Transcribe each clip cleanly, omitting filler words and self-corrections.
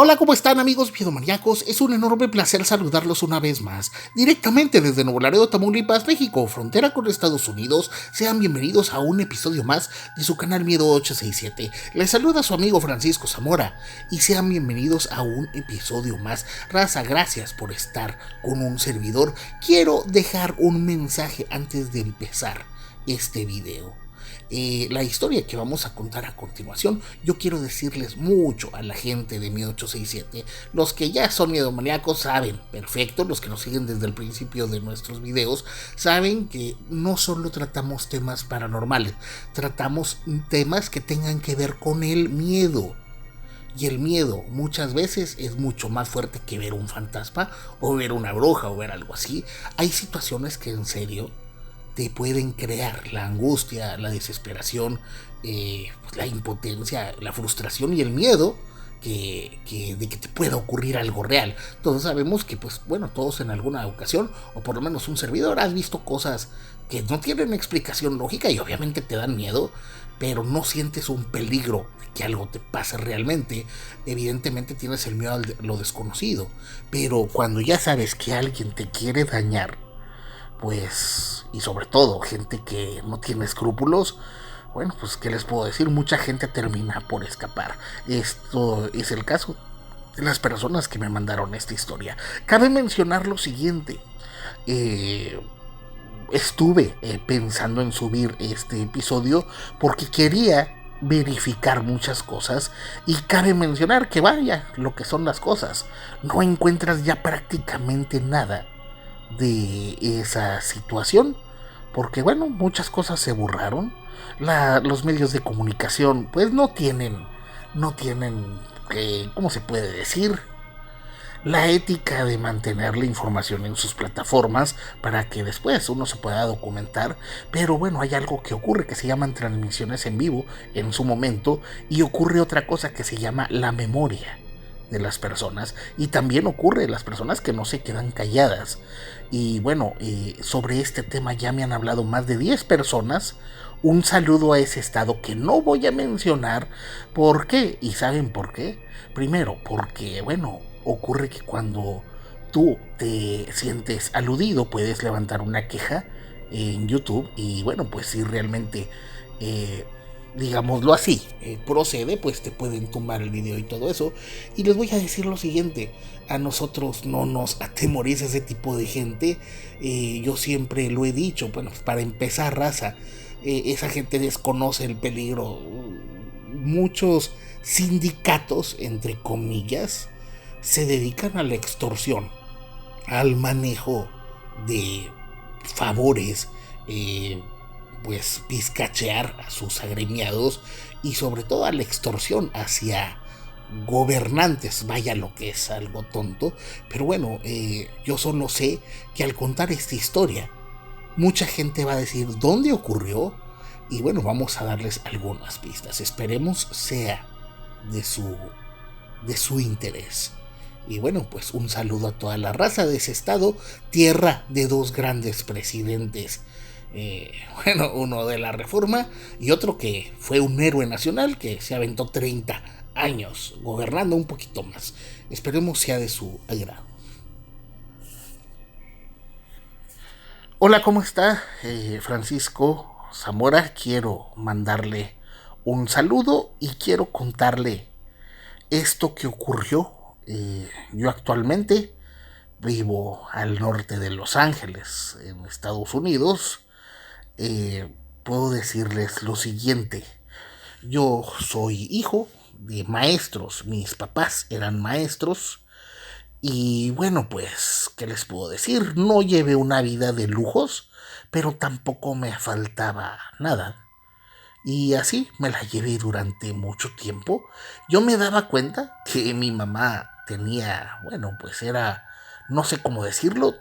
Hola, ¿cómo están amigos videomaníacos? Es un enorme placer saludarlos una vez más, directamente desde Nuevo Laredo, Tamaulipas, México, frontera con Estados Unidos. Sean bienvenidos a un episodio más de su canal Miedo 867. Les saluda su amigo Francisco Zamora y sean bienvenidos a un episodio más. Raza, gracias por estar con un servidor. Quiero dejar un mensaje antes de empezar este video. La historia que vamos a contar a continuación, yo quiero decirles mucho a la gente de Miedo 867. Los que ya son miedomaníacos saben perfecto, los que nos siguen desde el principio de nuestros videos, saben que no solo tratamos temas paranormales, tratamos temas que tengan que ver con el miedo. Y el miedo muchas veces es mucho más fuerte que ver un fantasma o ver una bruja o ver algo así. Hay situaciones que en serio te pueden crear la angustia, la desesperación, la impotencia, la frustración y el miedo de que te pueda ocurrir algo real. Todos sabemos que, pues bueno, todos en alguna ocasión, o por lo menos un servidor, has visto cosas que no tienen explicación lógica y obviamente te dan miedo, pero no sientes un peligro de que algo te pase realmente. Evidentemente tienes el miedo a lo desconocido, pero cuando ya sabes que alguien te quiere dañar, pues, y sobre todo gente que no tiene escrúpulos, bueno, pues qué les puedo decir, mucha gente termina por escapar. Esto es el caso de las personas que me mandaron esta historia. Cabe mencionar lo siguiente: estuve pensando en subir este episodio porque quería verificar muchas cosas, y cabe mencionar que vaya, lo que son las cosas, no encuentras ya prácticamente nada de esa situación, porque bueno, muchas cosas se borraron. Los medios de comunicación pues no tienen ¿cómo se puede decir? La ética de mantener la información en sus plataformas para que después uno se pueda documentar. Pero bueno, hay algo que ocurre que se llaman transmisiones en vivo en su momento, y ocurre otra cosa que se llama la memoria de las personas, y también ocurre las personas que no se quedan calladas. Y bueno, sobre este tema ya me han hablado más de 10 personas. Un saludo a ese estado que no voy a mencionar. ¿Por qué? ¿Y saben por qué? Primero, porque bueno, ocurre que cuando tú te sientes aludido puedes levantar una queja en YouTube, y bueno, pues si realmente digámoslo así, procede, pues te pueden tumbar el video y todo eso. Y les voy a decir lo siguiente: a nosotros no nos atemoriza ese tipo de gente. Yo siempre lo he dicho, bueno, para empezar, raza, esa gente desconoce el peligro. Muchos sindicatos, entre comillas, se dedican a la extorsión, al manejo de favores, pues pizcachear a sus agremiados, y sobre todo a la extorsión hacia gobernantes. Vaya, lo que es algo tonto, pero bueno, yo solo sé que al contar esta historia mucha gente va a decir dónde ocurrió, y bueno, vamos a darles algunas pistas. Esperemos sea de su interés. Y bueno, pues un saludo a toda la raza de ese estado, tierra de dos grandes presidentes. Bueno, uno de la Reforma y otro que fue un héroe nacional que se aventó 30 años gobernando, un poquito más. Esperemos sea de su agrado. Hola, ¿cómo está? Francisco Zamora. Quiero mandarle un saludo y quiero contarle esto que ocurrió. Yo actualmente vivo al norte de Los Ángeles, en Estados Unidos. Puedo decirles lo siguiente: yo soy hijo de maestros, mis papás eran maestros, y bueno, pues, ¿qué les puedo decir? No llevé una vida de lujos, pero tampoco me faltaba nada. Y así me la llevé durante mucho tiempo. Yo me daba cuenta que mi mamá tenía, bueno, pues era, no sé cómo decirlo,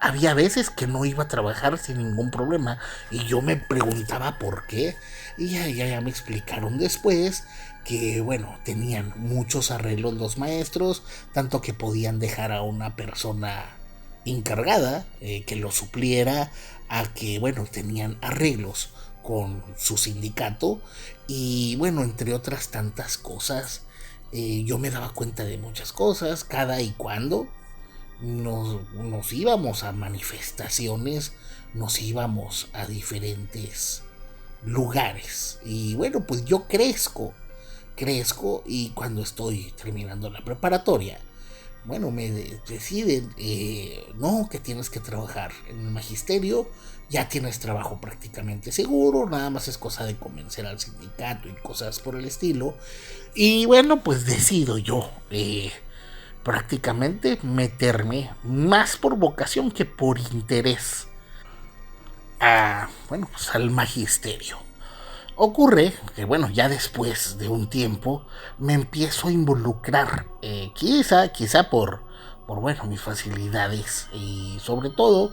había veces que no iba a trabajar sin ningún problema, y yo me preguntaba por qué. Y ya me explicaron después que, bueno, tenían muchos arreglos los maestros, tanto que podían dejar a una persona encargada que lo supliera, a que, bueno, tenían arreglos con su sindicato, y bueno, entre otras tantas cosas. yo me daba cuenta de muchas cosas, cada y cuando nos íbamos a manifestaciones, nos íbamos a diferentes lugares. Y bueno, pues yo crezco y cuando estoy terminando la preparatoria, bueno, deciden, no, que tienes que trabajar en el magisterio, ya tienes trabajo prácticamente seguro, nada más es cosa de convencer al sindicato y cosas por el estilo. Y bueno, pues decido yo prácticamente meterme más por vocación que por interés bueno, pues al magisterio. Ocurre que, bueno, ya después de un tiempo me empiezo a involucrar, quizá bueno, mis facilidades y sobre todo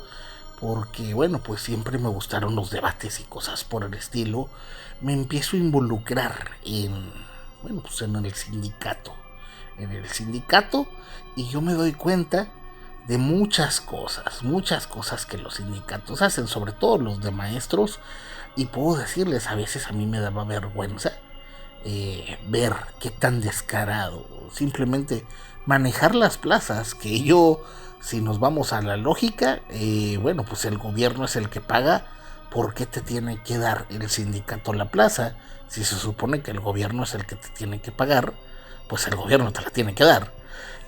porque, bueno, pues siempre me gustaron los debates y cosas por el estilo. Me empiezo a involucrar bueno, pues en el sindicato y yo me doy cuenta de muchas cosas que los sindicatos hacen, sobre todo los de maestros, y puedo decirles, a veces a mí me daba vergüenza ver qué tan descarado, simplemente manejar las plazas, que yo, si nos vamos a la lógica, bueno, pues el gobierno es el que paga, ¿por qué te tiene que dar el sindicato la plaza? Si se supone que el gobierno es el que te tiene que pagar, pues el gobierno te la tiene que dar.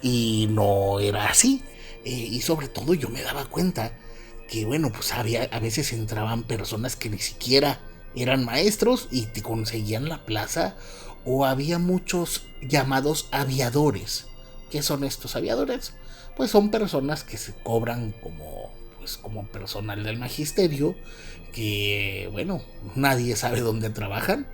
Y no era así. Y sobre todo yo me daba cuenta que, bueno, pues a veces entraban personas que ni siquiera eran maestros y te conseguían la plaza, o había muchos llamados aviadores. ¿Qué son estos aviadores? Pues son personas que se cobran como personal del magisterio, que, bueno, nadie sabe dónde trabajan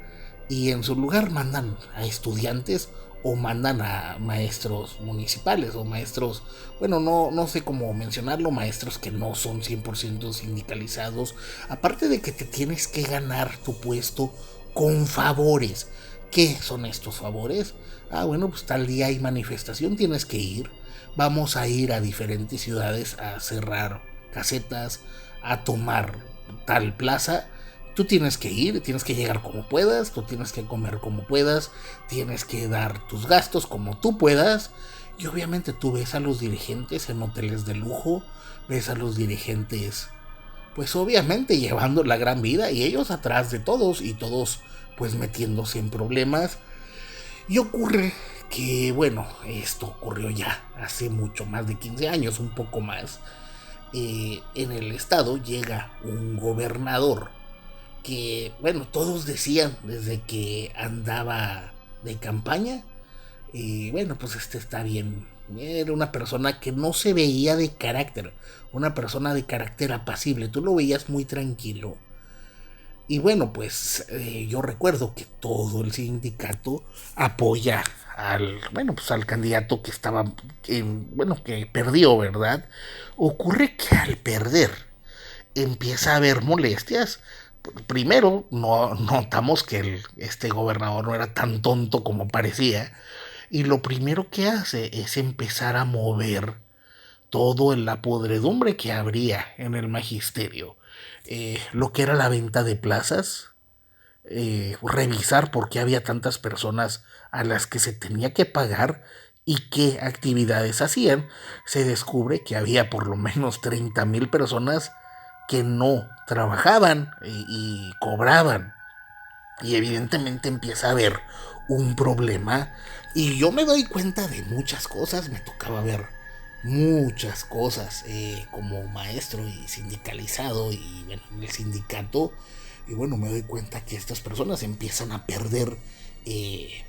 y en su lugar mandan a estudiantes o mandan a maestros municipales o maestros, bueno, no sé cómo mencionarlo, maestros que no son 100% sindicalizados, aparte de que te tienes que ganar tu puesto con favores. ¿Qué son estos favores? Bueno, pues tal día hay manifestación, tienes que ir, vamos a ir a diferentes ciudades a cerrar casetas, a tomar tal plaza. Tú tienes que ir, tienes que llegar como puedas, tú tienes que comer como puedas, tienes que dar tus gastos como tú puedas. Y obviamente tú ves a los dirigentes en hoteles de lujo, ves a los dirigentes, pues obviamente llevando la gran vida y ellos atrás de todos y todos pues metiéndose en problemas. Y ocurre que, bueno, esto ocurrió ya hace mucho más de 15 años, un poco más. En el estado llega un gobernador que, bueno, todos decían desde que andaba de campaña, y bueno, pues este está bien. Era una persona que no se veía de carácter, una persona de carácter apacible, tú lo veías muy tranquilo. Y bueno, pues yo recuerdo que todo el sindicato apoya bueno, pues al candidato que estaba, bueno, que perdió, ¿verdad? Ocurre que al perder empieza a haber molestias. Primero, no notamos que este gobernador no era tan tonto como parecía. Y lo primero que hace es empezar a mover todo en la podredumbre que habría en el magisterio. Lo que era la venta de plazas, revisar por qué había tantas personas a las que se tenía que pagar y qué actividades hacían. Se descubre que había por lo menos 30,000 personas que no trabajaban y cobraban. Y evidentemente empieza a haber un problema y yo me doy cuenta de muchas cosas, me tocaba ver muchas cosas como maestro y sindicalizado y bueno, en el sindicato. Y bueno, me doy cuenta que estas personas empiezan a perder,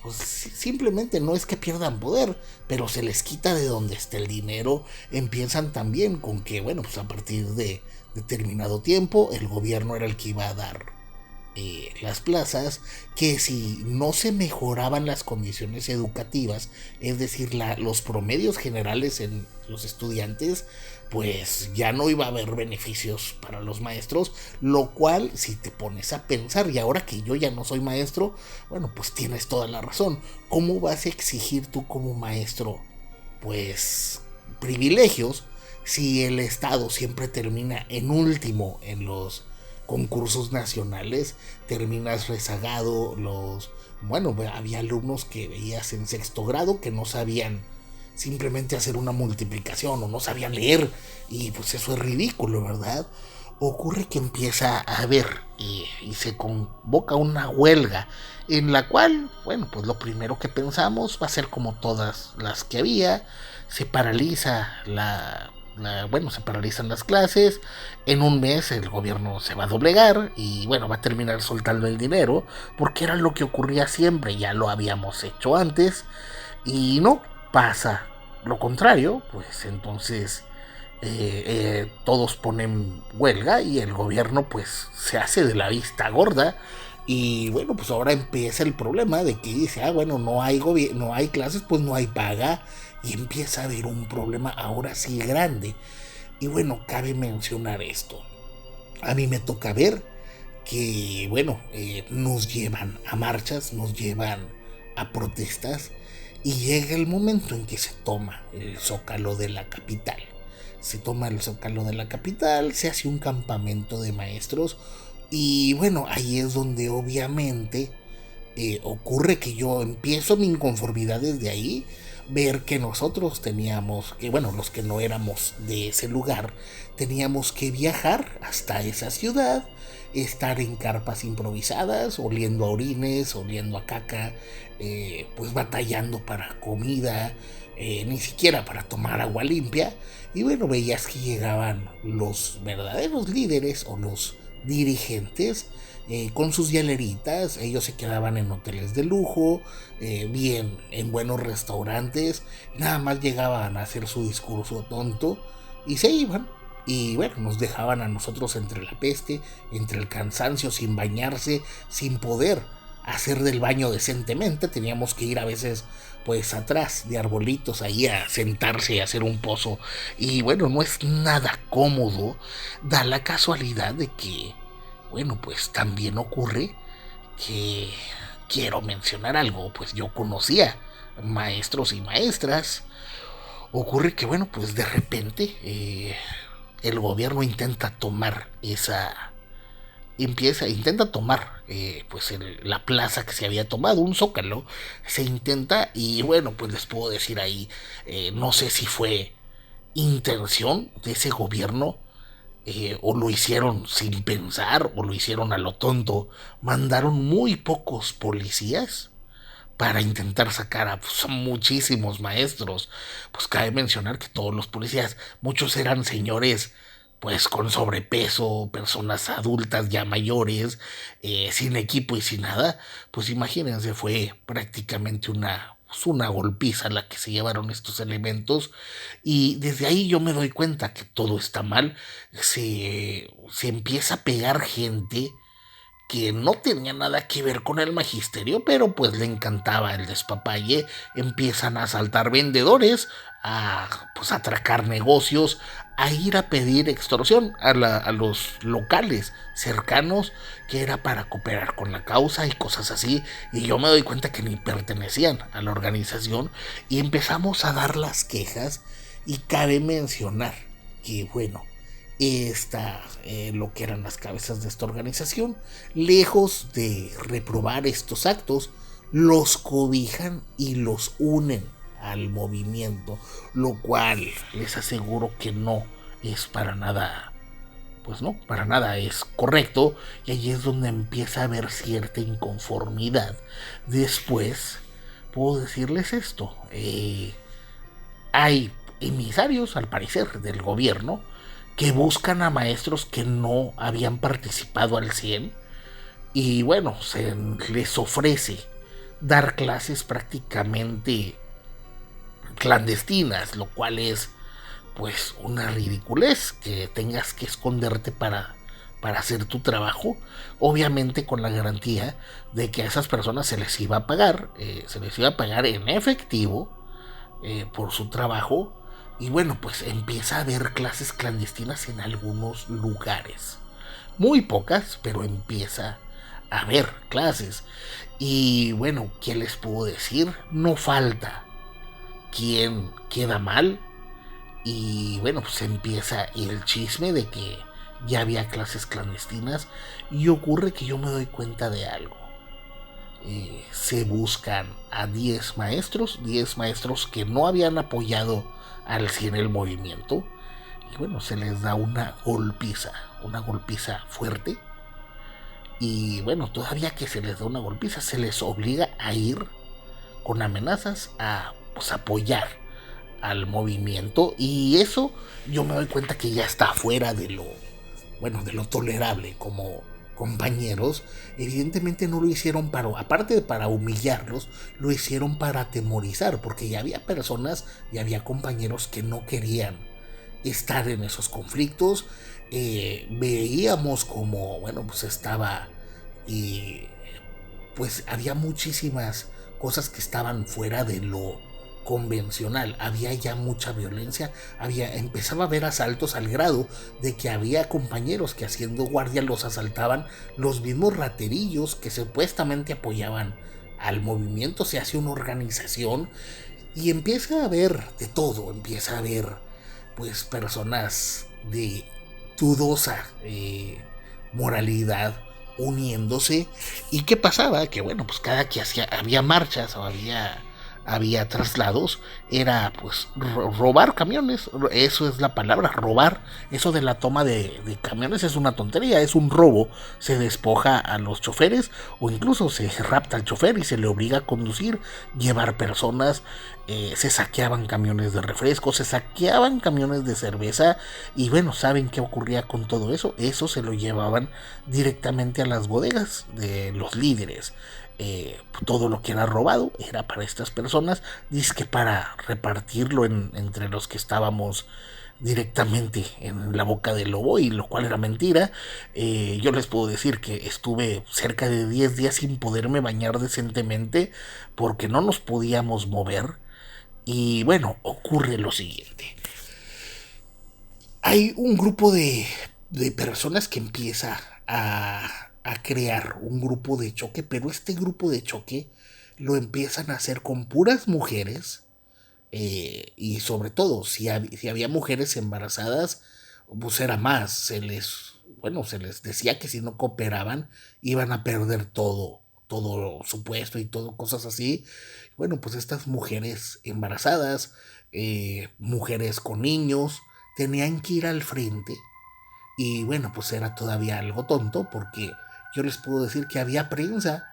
pues simplemente no es que pierdan poder, pero se les quita de donde está el dinero. Empiezan también con que, bueno, pues a partir de determinado tiempo el gobierno era el que iba a dar las plazas, que si no se mejoraban las condiciones educativas, es decir, los promedios generales en los estudiantes, pues ya no iba a haber beneficios para los maestros, lo cual, si te pones a pensar, y ahora que yo ya no soy maestro, bueno, pues tienes toda la razón. ¿Cómo vas a exigir tú como maestro, pues, privilegios, si el Estado siempre termina en último concursos nacionales, terminas rezagado. Bueno, había alumnos que veías en sexto grado que no sabían simplemente hacer una multiplicación o no sabían leer, y pues eso es ridículo, ¿verdad? Ocurre que empieza a haber y se convoca una huelga en la cual, bueno, pues lo primero que pensamos va a ser como todas las que había. Se paraliza bueno, se paralizan las clases. En un mes el gobierno se va a doblegar y bueno, va a terminar soltando el dinero, porque era lo que ocurría siempre, ya lo habíamos hecho antes. Y no pasa lo contrario, pues entonces todos ponen huelga y el gobierno pues se hace de la vista gorda. Y bueno, pues ahora empieza el problema de que dice, bueno, no hay clases, pues no hay paga. Y empieza a haber un problema ahora sí grande. Y bueno, cabe mencionar esto. A mí me toca ver que, bueno, nos llevan a marchas, nos llevan a protestas, y llega el momento en que se toma el zócalo de la capital. Se toma el zócalo de la capital, se hace un campamento de maestros, y bueno, ahí es donde obviamente ocurre que yo empiezo mi inconformidad desde ahí. Ver que nosotros teníamos que, bueno, los que no éramos de ese lugar, teníamos que viajar hasta esa ciudad, estar en carpas improvisadas, oliendo a orines, oliendo a caca, pues batallando para comida, ni siquiera para tomar agua limpia. Y bueno, veías que llegaban los verdaderos líderes o los dirigentes con sus hieleritas. Ellos se quedaban en hoteles de lujo, bien en buenos restaurantes, nada más llegaban a hacer su discurso tonto y se iban. Y bueno, nos dejaban a nosotros entre la peste, entre el cansancio, sin bañarse, sin poder hacer del baño decentemente. Teníamos que ir a veces pues atrás de arbolitos ahí a sentarse y hacer un pozo. Y bueno, no es nada cómodo. Da la casualidad de que, bueno, pues también ocurre que quiero mencionar algo, pues yo conocía maestros y maestras. Ocurre que, bueno, pues de repente el gobierno intenta tomar intenta tomar pues la plaza que se había tomado, un zócalo, se intenta. Y bueno, pues les puedo decir ahí, no sé si fue intención de ese gobierno, o lo hicieron sin pensar, o lo hicieron a lo tonto. Mandaron muy pocos policías para intentar sacar a, pues, a muchísimos maestros. Pues cabe mencionar que todos los policías, muchos eran señores pues con sobrepeso, personas adultas ya mayores, sin equipo y sin nada. Pues imagínense, fue prácticamente una golpiza la que se llevaron estos elementos. Y desde ahí yo me doy cuenta que todo está mal. Se empieza a pegar gente que no tenía nada que ver con el magisterio, pero pues le encantaba el despapalle. Empiezan a asaltar vendedores, a pues atracar negocios, a ir a pedir extorsión a los locales cercanos, que era para cooperar con la causa y cosas así. Y yo me doy cuenta que ni pertenecían a la organización, y empezamos a dar las quejas. Y cabe mencionar que, bueno, lo que eran las cabezas de esta organización, lejos de reprobar estos actos, los cobijan y los unen al movimiento, lo cual les aseguro que no es para nada, pues no, para nada es correcto. Y ahí es donde empieza a haber cierta inconformidad. Después puedo decirles esto, hay emisarios, al parecer, del gobierno, que buscan a maestros que no habían participado al 100, y bueno, se les ofrece dar clases prácticamente clandestinas, lo cual es pues una ridiculez, que tengas que esconderte para hacer tu trabajo, obviamente con la garantía de que a esas personas se les iba a pagar en efectivo por su trabajo. Y bueno, pues empieza a haber clases clandestinas en algunos lugares. Muy pocas, pero empieza a haber clases. Y bueno, ¿qué les puedo decir? No falta quien queda mal. Y bueno, pues empieza el chisme de que ya había clases clandestinas y ocurre que yo me doy cuenta de algo. Se buscan a 10 maestros que no habían apoyado al 100 el movimiento, y bueno, se les da una golpiza fuerte, y bueno, todavía que se les da una golpiza, se les obliga a ir con amenazas a pues, apoyar al movimiento, y eso yo me doy cuenta que ya está fuera de lo tolerable como compañeros. Evidentemente no lo hicieron aparte de para humillarlos, lo hicieron para atemorizar, porque ya había personas y había compañeros que no querían estar en esos conflictos. Veíamos como, bueno, pues estaba y pues había muchísimas cosas que estaban fuera de lo convencional, había ya mucha violencia, empezaba a haber asaltos al grado de que había compañeros que haciendo guardia los asaltaban los mismos raterillos que supuestamente apoyaban al movimiento. Se hace una organización y empieza a haber de todo, empieza a haber pues personas de dudosa moralidad uniéndose. ¿Y qué pasaba? Que bueno, pues cada que había marchas o había traslados, era pues robar camiones. Eso es la palabra, robar. Eso de la toma de camiones es una tontería, es un robo. Se despoja a los choferes o incluso se rapta al chofer y se le obliga a conducir, llevar personas. Se saqueaban camiones de refresco, se saqueaban camiones de cerveza, y bueno, ¿saben qué ocurría con todo eso? Eso se lo llevaban directamente a las bodegas de los líderes. Todo lo que era robado era para estas personas, dizque para repartirlo entre los que estábamos directamente en la boca del lobo, y lo cual era mentira. Yo les puedo decir que estuve cerca de 10 días sin poderme bañar decentemente porque no nos podíamos mover. Y bueno, ocurre lo siguiente. Hay un grupo de personas que empieza a crear un grupo de choque, pero este grupo de choque lo empiezan a hacer con puras mujeres, y sobre todo, si había mujeres embarazadas, pues era más. Se les decía que si no cooperaban iban a perder todo su puesto y todo, cosas así. Bueno, pues estas mujeres embarazadas, mujeres con niños, tenían que ir al frente. Y bueno, pues era todavía algo tonto, porque yo les puedo decir que había prensa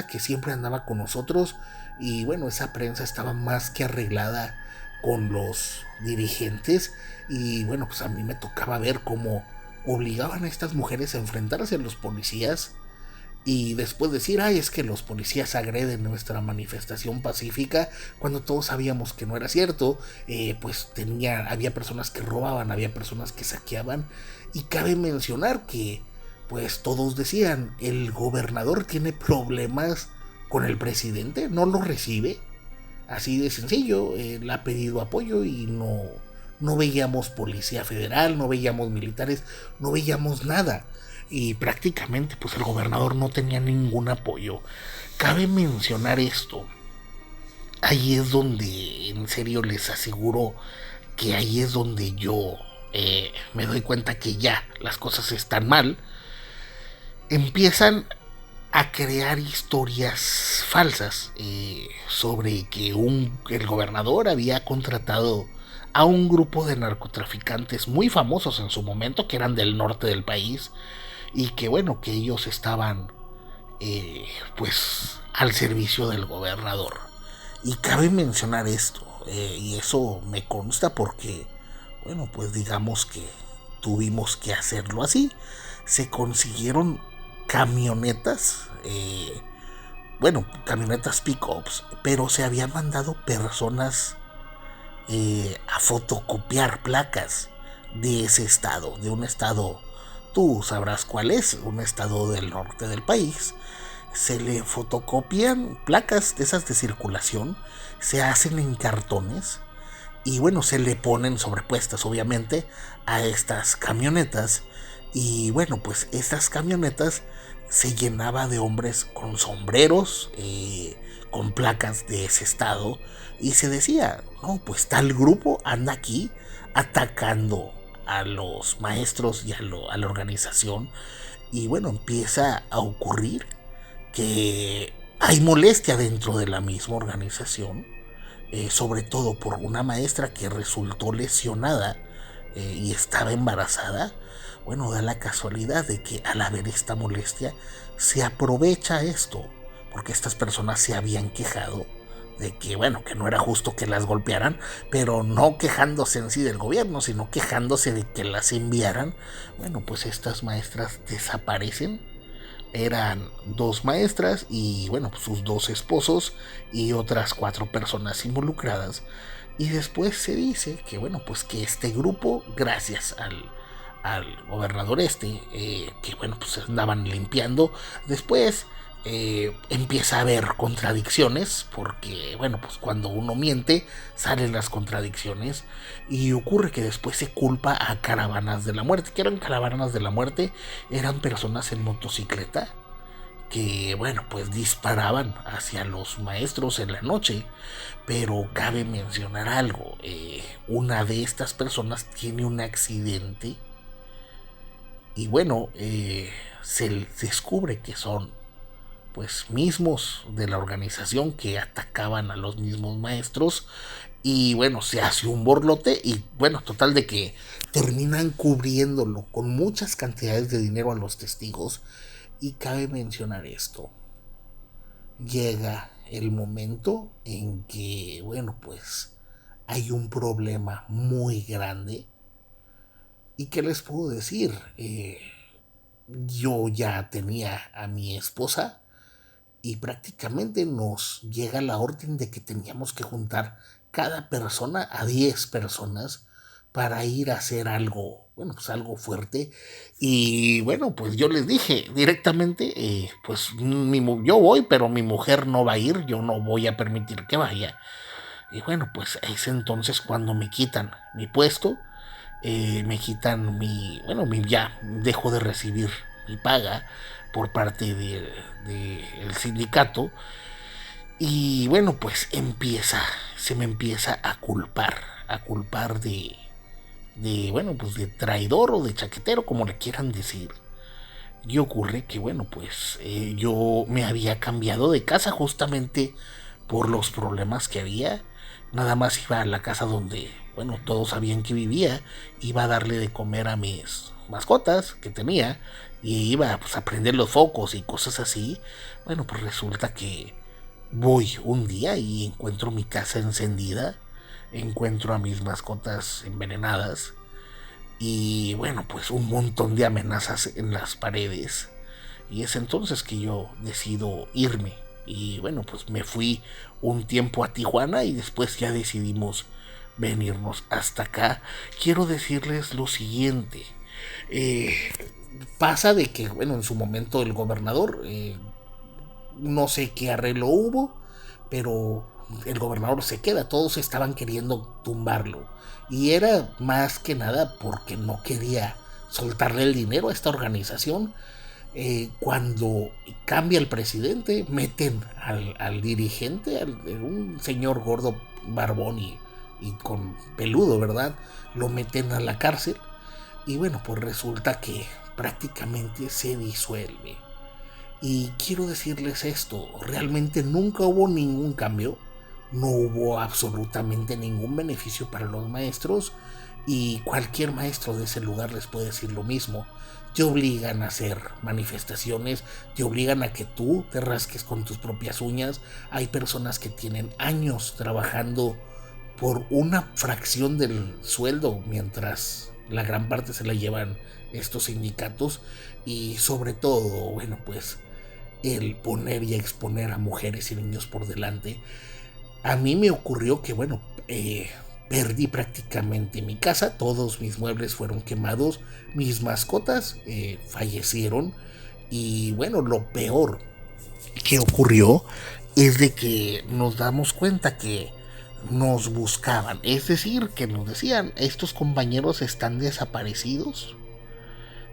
que siempre andaba con nosotros, y bueno, esa prensa estaba más que arreglada con los dirigentes, y bueno, pues a mí me tocaba ver cómo obligaban a estas mujeres a enfrentarse a los policías y después decir, ay, es que los policías agreden nuestra manifestación pacífica, cuando todos sabíamos que no era cierto. Pues había personas que robaban, había personas que saqueaban, y cabe mencionar que pues todos decían, el gobernador tiene problemas con el presidente, no lo recibe, así de sencillo. Él ha pedido apoyo y no veíamos policía federal, no veíamos militares, no veíamos nada, y prácticamente pues el gobernador no tenía ningún apoyo. Cabe mencionar esto, ahí es donde en serio les aseguro que ahí es donde yo me doy cuenta que ya las cosas están mal. Empiezan a crear historias falsas sobre que el gobernador había contratado a un grupo de narcotraficantes muy famosos en su momento, que eran del norte del país, y que bueno, que ellos estaban pues al servicio del gobernador. Y cabe mencionar esto, y eso me consta porque bueno, pues digamos que tuvimos que hacerlo así. Se consiguieron camionetas, camionetas pick-ups, pero se habían mandado personas a fotocopiar placas de ese estado, de un estado, tú sabrás cuál es, un estado del norte del país. Se le fotocopian placas de esas de circulación, se hacen en cartones y bueno, se le ponen sobrepuestas obviamente a estas camionetas. Y bueno, pues estas camionetas se llenaba de hombres con sombreros, con placas de ese estado, y se decía, no, pues tal grupo anda aquí atacando a los maestros y a la organización. Y bueno, empieza a ocurrir que hay molestia dentro de la misma organización, sobre todo por una maestra que resultó lesionada y estaba embarazada. Bueno, da la casualidad de que al haber esta molestia se aprovecha esto, porque estas personas se habían quejado de que, bueno, que no era justo que las golpearan, pero no quejándose en sí del gobierno, sino quejándose de que las enviaran. Bueno, pues estas maestras desaparecen. Eran dos maestras y, bueno, pues sus dos esposos y otras 4 personas involucradas. Y después se dice que, bueno, pues que este grupo, gracias al gobernador que, bueno, pues andaban limpiando, después empieza a haber contradicciones, porque, bueno, pues cuando uno miente salen las contradicciones, y ocurre que después se culpa a Caravanas de la Muerte. ¿Que eran Caravanas de la Muerte? Eran personas en motocicleta que, bueno, pues disparaban hacia los maestros en la noche. Pero cabe mencionar algo, una de estas personas tiene un accidente y, bueno, se descubre que son pues mismos de la organización que atacaban a los mismos maestros. Y, bueno, se hace un borlote y, bueno, total de que terminan cubriéndolo con muchas cantidades de dinero a los testigos. Y cabe mencionar esto: llega el momento en que, bueno, pues hay un problema muy grande. ¿Y qué les puedo decir? Yo ya tenía a mi esposa y prácticamente nos llega la orden de que teníamos que juntar cada persona a 10 personas para ir a hacer algo, bueno, pues algo fuerte. Y, bueno, pues yo les dije directamente, pues yo voy, pero mi mujer no va a ir, yo no voy a permitir que vaya. Y, bueno, pues es entonces cuando me quitan mi puesto, me quitan ya dejo de recibir mi paga por parte del sindicato. Y, bueno, pues se me empieza a culpar bueno, pues de traidor o de chaquetero, como le quieran decir. Y ocurre que, bueno, pues yo me había cambiado de casa justamente por los problemas que había. Nada más iba a la casa donde, bueno, todos sabían que vivía, iba a darle de comer a mis mascotas que tenía y iba, pues, a prender los focos y cosas así. Bueno, pues resulta que voy un día y encuentro mi casa encendida, encuentro a mis mascotas envenenadas y, bueno, pues un montón de amenazas en las paredes. Y es entonces que yo decido irme. Y, bueno, pues me fui un tiempo a Tijuana y después ya decidimos venirnos hasta acá. Quiero decirles lo siguiente. Eh, Pasa de que, bueno, en su momento el gobernador, no sé qué arreglo hubo, pero el gobernador se queda. Todos estaban queriendo tumbarlo. Y era más que nada porque no quería soltarle el dinero a esta organización. Cuando cambia el presidente, meten al dirigente, un señor gordo, barbón y con peludo, ¿verdad? Lo meten a la cárcel. Y, bueno, pues resulta que prácticamente se disuelve. Y quiero decirles esto: realmente nunca hubo ningún cambio, no hubo absolutamente ningún beneficio para los maestros, y cualquier maestro de ese lugar les puede decir lo mismo. Te obligan a hacer manifestaciones, te obligan a que tú te rasques con tus propias uñas. Hay personas que tienen años trabajando por una fracción del sueldo, mientras la gran parte se la llevan estos sindicatos. Y, sobre todo, bueno, pues el poner y exponer a mujeres y niños por delante. A mí me ocurrió que, bueno, perdí prácticamente mi casa, todos mis muebles fueron quemados, mis mascotas fallecieron. Y, bueno, lo peor que ocurrió es de que nos damos cuenta que nos buscaban, es decir, que nos decían: estos compañeros están desaparecidos,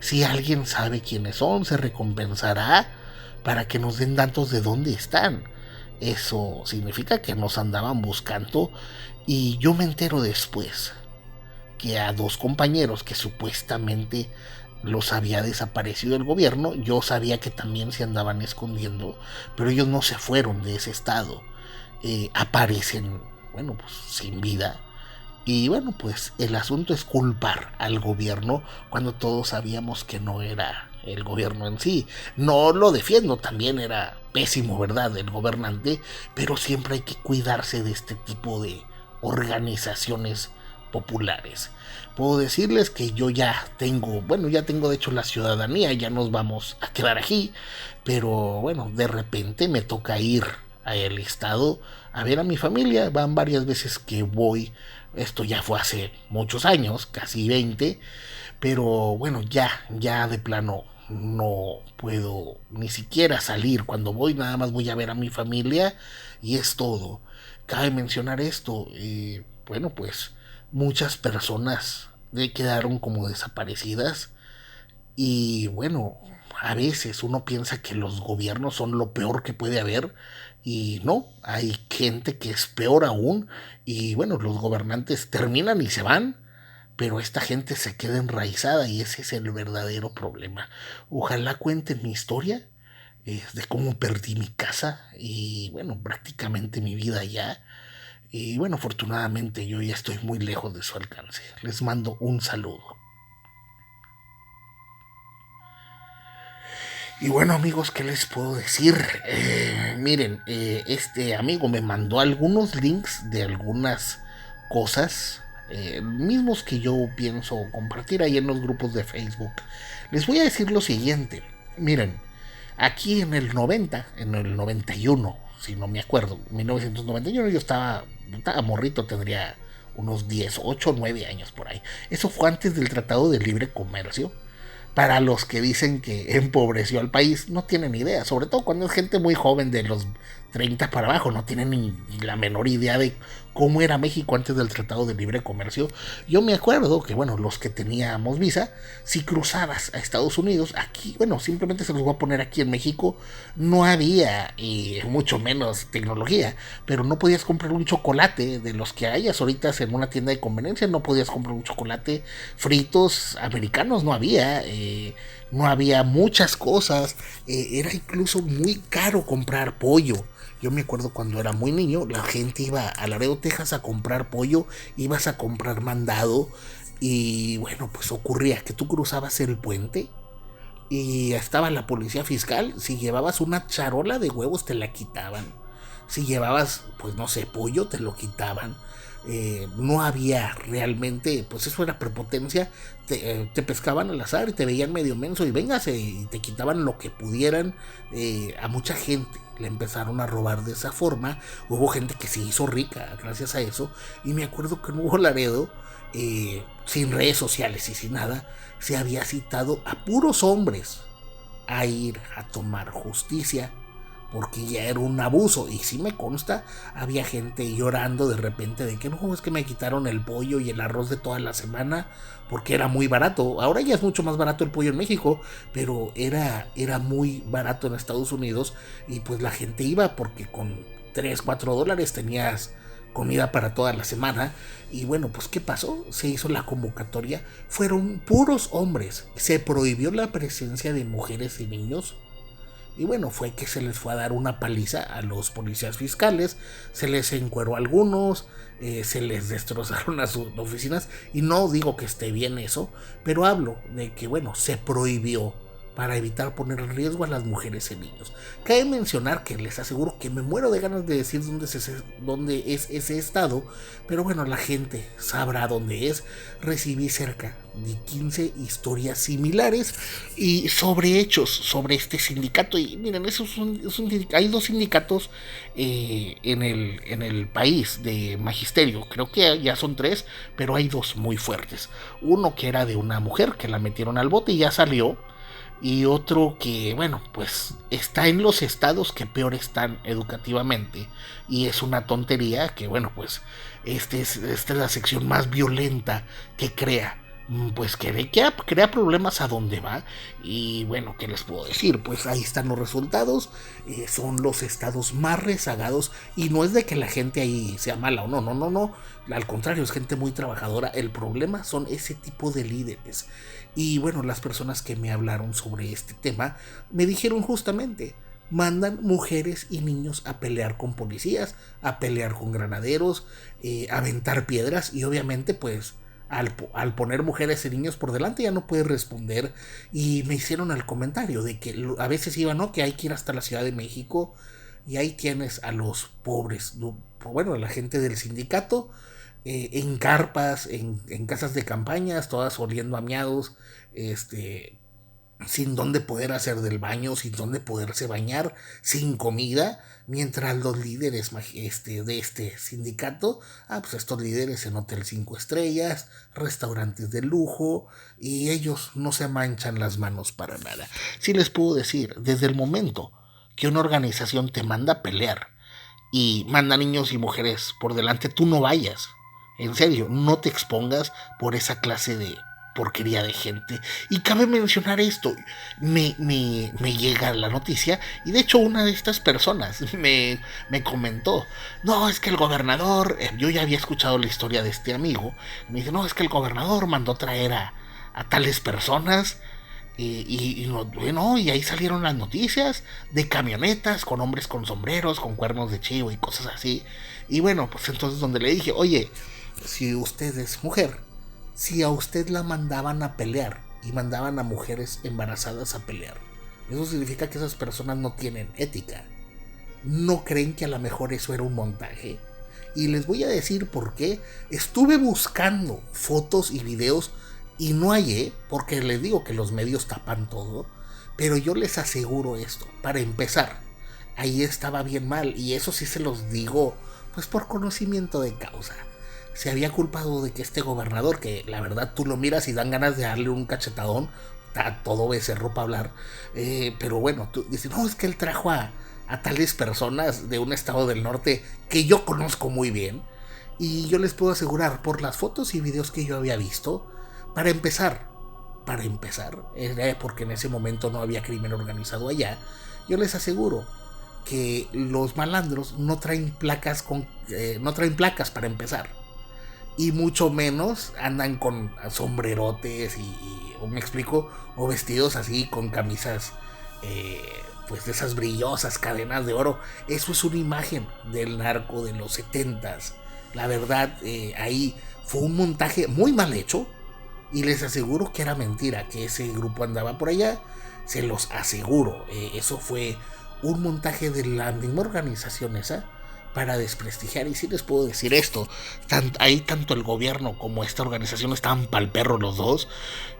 si alguien sabe quiénes son, se recompensará para que nos den datos de dónde están. Eso significa que nos andaban buscando. Y yo me entero después que a dos compañeros que supuestamente los había desaparecido el gobierno, yo sabía que también se andaban escondiendo, pero ellos no se fueron de ese estado. Aparecen, bueno, pues sin vida. Y bueno, pues el asunto es culpar al gobierno cuando todos sabíamos que no era el gobierno en sí. No lo defiendo, también era pésimo, ¿verdad?, el gobernante, pero siempre hay que cuidarse de este tipo de organizaciones populares. Puedo decirles que yo ya tengo, bueno, ya tengo de hecho la ciudadanía, ya nos vamos a quedar aquí, pero bueno, de repente me toca ir al estado a ver a mi familia. Van varias veces que voy. Esto ya fue hace muchos años, casi 20, pero bueno, ya de plano no puedo ni siquiera salir. Cuando voy nada más voy a ver a mi familia y es todo. Cabe mencionar esto, bueno, pues muchas personas quedaron como desaparecidas y bueno, a veces uno piensa que los gobiernos son lo peor que puede haber y no, hay gente que es peor aún y bueno, los gobernantes terminan y se van, pero esta gente se queda enraizada y ese es el verdadero problema. Ojalá cuenten mi historia, de cómo perdí mi casa y bueno, prácticamente mi vida ya. Y bueno, afortunadamente yo ya estoy muy lejos de su alcance. Les mando un saludo. Y bueno, amigos, ¿qué les puedo decir? Miren, este amigo me mandó algunos links de algunas cosas, mismos que yo pienso compartir ahí en los grupos de Facebook. Les voy a decir lo siguiente. Miren, aquí en el 90, en el 91, si no me acuerdo, 1991, yo estaba morrito, tendría unos 10, 8, 9 años por ahí. Eso fue antes del Tratado de Libre Comercio. Para los que dicen que empobreció al país, no tienen idea, sobre todo cuando es gente muy joven de los 30 para abajo, no tienen ni la menor idea de cómo era México antes del Tratado de Libre Comercio. Yo me acuerdo que, bueno, los que teníamos visa, si cruzabas a Estados Unidos, aquí, bueno, simplemente se los voy a poner aquí en México, no había, mucho menos tecnología, pero no podías comprar un chocolate de los que hayas ahorita en una tienda de conveniencia, no podías comprar un chocolate fritos americanos, no había, no había muchas cosas, era incluso muy caro comprar pollo. Yo me acuerdo cuando era muy niño, la gente iba a Laredo, Texas a comprar pollo, ibas a comprar mandado y bueno, pues ocurría que tú cruzabas el puente y estaba la policía fiscal. Si llevabas una charola de huevos te la quitaban, si llevabas, pues no sé, pollo te lo quitaban. No había realmente, pues eso era prepotencia. Te pescaban al azar y te veían medio menso y véngase, y te quitaban lo que pudieran. A mucha gente le empezaron a robar de esa forma. Hubo gente que se hizo rica gracias a eso. Y me acuerdo que en Nuevo Laredo, sin redes sociales y sin nada, se había citado a puros hombres a ir a tomar justicia, porque ya era un abuso. Y sí me consta, había gente llorando de repente de que no, es que me quitaron el pollo y el arroz de toda la semana porque era muy barato. Ahora ya es mucho más barato el pollo en México, pero era muy barato en Estados Unidos y pues la gente iba porque con 3, 4 dólares tenías comida para toda la semana. Y bueno, pues ¿qué pasó? Se hizo la convocatoria, fueron puros hombres, se prohibió la presencia de mujeres y niños. Y bueno, fue que se les fue a dar una paliza a los policías fiscales, se les encueró a algunos, se les destrozaron a sus oficinas. Y no digo que esté bien eso, pero hablo de que, bueno, se prohibió para evitar poner en riesgo a las mujeres y niños. Cabe mencionar que les aseguro que me muero de ganas de decir dónde es ese estado, pero bueno, la gente sabrá dónde es. Recibí cerca de 15 historias similares y sobre hechos sobre este sindicato. Y miren, hay dos sindicatos en el país de magisterio, creo que ya son 3, pero hay 2 muy fuertes. Uno que era de una mujer que la metieron al bote y ya salió, y otro que, bueno, pues está en los estados que peor están educativamente, y es una tontería que, bueno, pues esta es la sección más violenta que crea pues crea problemas a donde va. Y bueno, ¿qué les puedo decir? Pues ahí están los resultados. Son los estados más rezagados. Y no es de que la gente ahí sea mala o no, no, no, no. Al contrario, es gente muy trabajadora. El problema son ese tipo de líderes. Y bueno, las personas que me hablaron sobre este tema me dijeron justamente: mandan mujeres y niños a pelear con policías, a pelear con granaderos, a aventar piedras, y obviamente pues al poner mujeres y niños por delante ya no puede responder. Y me hicieron el comentario de que a veces iba, ¿no? Que hay que ir hasta la Ciudad de México y ahí tienes a los pobres, bueno, a la gente del sindicato, en carpas, en casas de campañas, todas oliendo a miados, sin dónde poder hacer del baño, sin dónde poderse bañar, sin comida, mientras los líderes de este sindicato, pues estos líderes en hotel 5 estrellas, restaurantes de lujo, y ellos no se manchan las manos para nada. Sí les puedo decir, desde el momento que una organización te manda a pelear y manda niños y mujeres por delante, tú no vayas. En serio, no te expongas por esa clase de porquería de gente. Y cabe mencionar esto, me llega la noticia, y de hecho una de estas personas me comentó: no, es que el gobernador, yo ya había escuchado la historia de este amigo, me dice: no, es que el gobernador mandó traer a tales personas. Y ahí salieron las noticias de camionetas con hombres con sombreros, con cuernos de chivo y cosas así. Y bueno, pues entonces donde le dije: oye, si usted es mujer, si a usted la mandaban a pelear y mandaban a mujeres embarazadas a pelear, eso significa que esas personas no tienen ética. ¿No creen que a lo mejor eso era un montaje? Y les voy a decir por qué. Estuve buscando fotos y videos y no hallé, porque les digo que los medios tapan todo. Pero yo les aseguro esto: para empezar, ahí estaba bien mal, y eso sí se los digo pues por conocimiento de causa. Se había culpado de que este gobernador, que la verdad tú lo miras y dan ganas de darle un cachetadón, a todo becerro para hablar, pero bueno, tú dices: no, es que él trajo a tales personas de un estado del norte que yo conozco muy bien. Y yo les puedo asegurar, por las fotos y videos que yo había visto, para empezar, era porque en ese momento no había crimen organizado allá. Yo les aseguro que los malandros no traen placas no traen placas para empezar, y mucho menos andan con sombrerotes o me explico, o vestidos así con camisas, pues de esas brillosas cadenas de oro. Eso es una imagen del narco de los 70s. La verdad, ahí fue un montaje muy mal hecho, y les aseguro que era mentira que ese grupo andaba por allá. Se los aseguro, eso fue un montaje de la misma organización esa para desprestigiar. Y si les puedo decir esto: ahí tanto el gobierno como esta organización estaban pa'l perro los dos.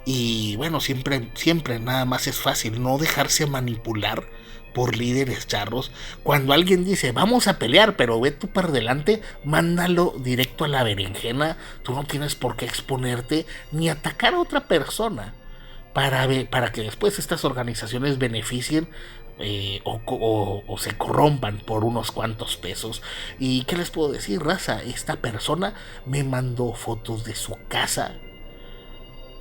Y bueno, siempre nada más es fácil no dejarse manipular por líderes charros. Cuando alguien dice: vamos a pelear, pero ve tú para adelante, mándalo directo a la berenjena. Tú no tienes por qué exponerte ni atacar a otra persona para que después estas organizaciones beneficien, o se corrompan por unos cuantos pesos. ¿Y qué les puedo decir, raza? Esta persona me mandó fotos de su casa.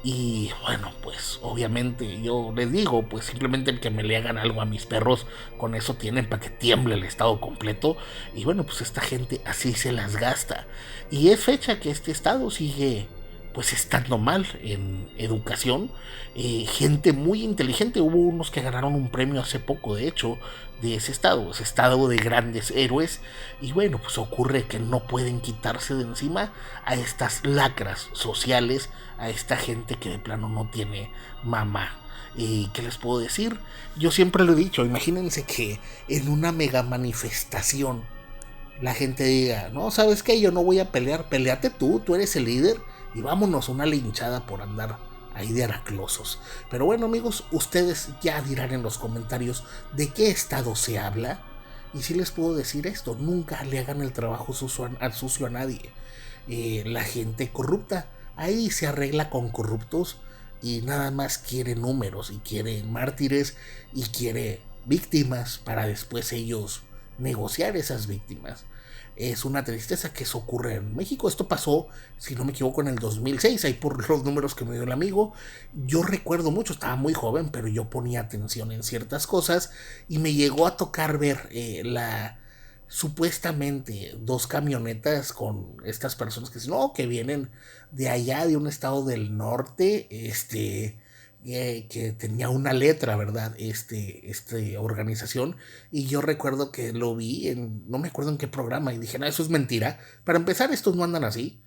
Y bueno, pues obviamente yo les digo, pues simplemente el que me le hagan algo a mis perros, con eso tienen para que tiemble el estado completo. Y bueno, pues esta gente así se las gasta. Y es fecha que este estado sigue pues estando mal en educación. Gente muy inteligente, hubo unos que ganaron un premio hace poco, de hecho, de ese estado de grandes héroes. Y bueno, pues ocurre que no pueden quitarse de encima a estas lacras sociales, a esta gente que de plano no tiene mamá. ¿Y qué les puedo decir? Yo siempre lo he dicho: imagínense que en una mega manifestación la gente diga: no, ¿sabes qué? Yo no voy a pelear, peleate tú eres el líder, y vámonos una linchada por andar ahí de araclosos. Pero bueno, amigos, ustedes ya dirán en los comentarios de qué estado se habla. Y si les puedo decir esto: nunca le hagan el trabajo sucio a nadie. La gente corrupta ahí se arregla con corruptos, y nada más quiere números, y quiere mártires, y quiere víctimas para después ellos negociar esas víctimas. Es una tristeza que eso ocurre en México. Esto pasó, si no me equivoco, en el 2006, ahí por los números que me dio el amigo. Yo recuerdo mucho, estaba muy joven, pero yo ponía atención en ciertas cosas y me llegó a tocar ver supuestamente dos camionetas con estas personas que dicen, no, que vienen de allá, de un estado del norte, que tenía una letra, ¿verdad? Organización. Y yo recuerdo que lo vi no me acuerdo en qué programa, y dije, no, eso es mentira. Para empezar, estos no andan así.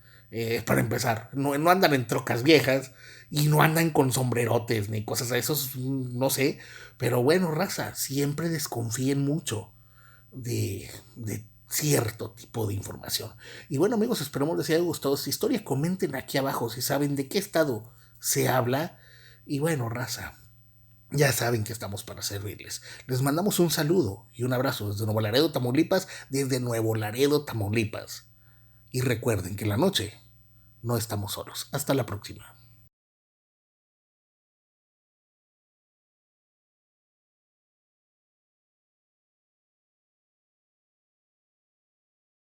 Para empezar, no andan en trocas viejas y no andan con sombrerotes ni cosas de esos, no sé. Pero bueno, raza, siempre desconfíen mucho de cierto tipo de información. Y bueno, amigos, esperamos les haya gustado esta historia. Comenten aquí abajo si saben de qué estado se habla. Y bueno, raza, ya saben que estamos para servirles. Les mandamos un saludo y un abrazo desde Nuevo Laredo, Tamaulipas, desde Nuevo Laredo, Tamaulipas. Y recuerden que en la noche no estamos solos. Hasta la próxima.